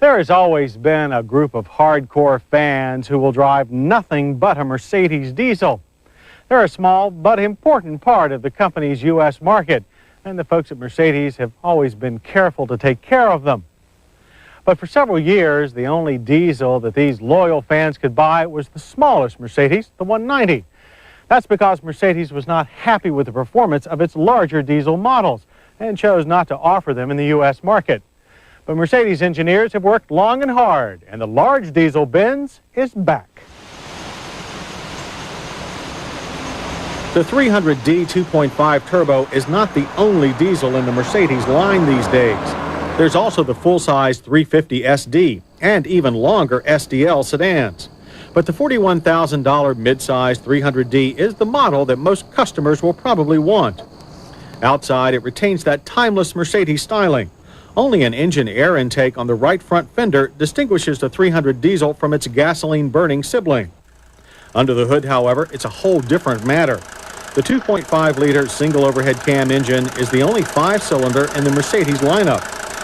There has always been a group of hardcore fans who will drive nothing but a Mercedes diesel. They're a small but important part of the company's U.S. market, and the folks at Mercedes have always been careful to take care of them. But for several years, the only diesel that these loyal fans could buy was the smallest Mercedes, the 190. That's because Mercedes was not happy with the performance of its larger diesel models and chose not to offer them in the U.S. market. But Mercedes engineers have worked long and hard, and the large diesel Benz is back. The 300D 2.5 turbo is not the only diesel in the Mercedes line these days. There's also the full-size 350 SD and even longer SDL sedans. But the $41,000 mid-size 300D is the model that most customers will probably want. Outside, it retains that timeless Mercedes styling. Only an engine air intake on the right front fender distinguishes the 300 diesel from its gasoline-burning sibling. Under the hood, however, it's a whole different matter. The 2.5-liter single overhead cam engine is the only 5-cylinder in the Mercedes lineup.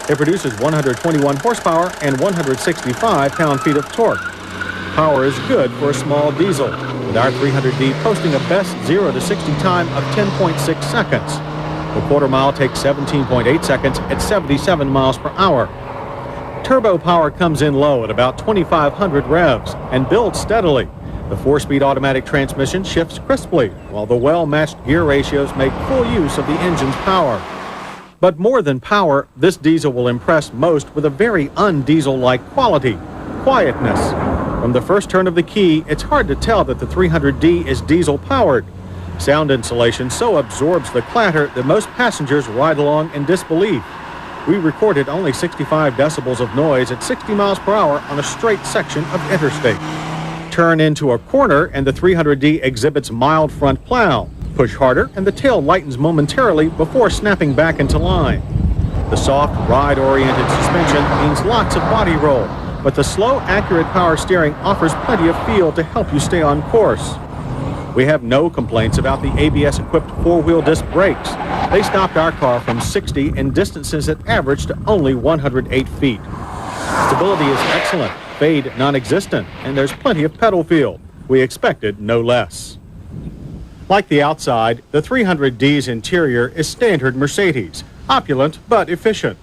It produces 121 horsepower and 165 pound-feet of torque. Power is good for a small diesel, with our 300D posting a best 0 to 60 time of 10.6 seconds. The quarter mile takes 17.8 seconds at 77 miles per hour. Turbo power comes in low at about 2,500 revs and builds steadily. The 4-speed automatic transmission shifts crisply, while the well-matched gear ratios make full use of the engine's power. But more than power, this diesel will impress most with a very un-diesel-like quality, quietness. From the first turn of the key, it's hard to tell that the 300D is diesel-powered. Sound insulation so absorbs the clatter that most passengers ride along in disbelief. We recorded only 65 decibels of noise at 60 miles per hour on a straight section of interstate. Turn into a corner and the 300D exhibits mild front plow. Push harder and the tail lightens momentarily before snapping back into line. The soft, ride-oriented suspension means lots of body roll, but the slow, accurate power steering offers plenty of feel to help you stay on course. We have no complaints about the ABS-equipped 4-wheel disc brakes. They stopped our car from 60 in distances that averaged only 108 feet. Stability is excellent, fade non-existent, and there's plenty of pedal feel. We expected no less. Like the outside, the 300D's interior is standard Mercedes, opulent but efficient.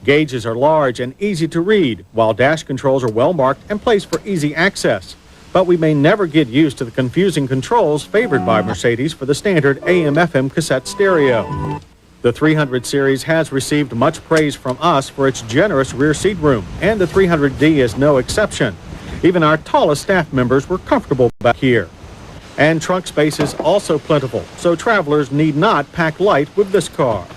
Gauges are large and easy to read, while dash controls are well marked and placed for easy access. But we may never get used to the confusing controls favored by Mercedes for the standard AM/FM cassette stereo. The 300 series has received much praise from us for its generous rear seat room, and the 300D is no exception. Even our tallest staff members were comfortable back here. And trunk space is also plentiful, so travelers need not pack light with this car.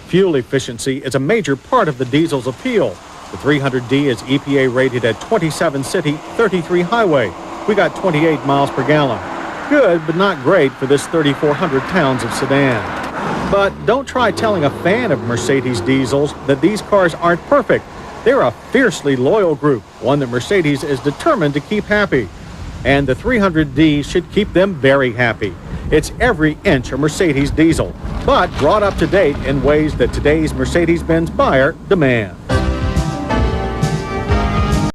Fuel efficiency is a major part of the diesel's appeal. The 300D is EPA rated at 27 city, 33 highway. We got 28 miles per gallon. Good, but not great for this 3,400 pounds of sedan. But don't try telling a fan of Mercedes diesels that these cars aren't perfect. They're a fiercely loyal group, one that Mercedes is determined to keep happy. And the 300D should keep them very happy. It's every inch a Mercedes diesel, but brought up to date in ways that today's Mercedes-Benz buyer demands.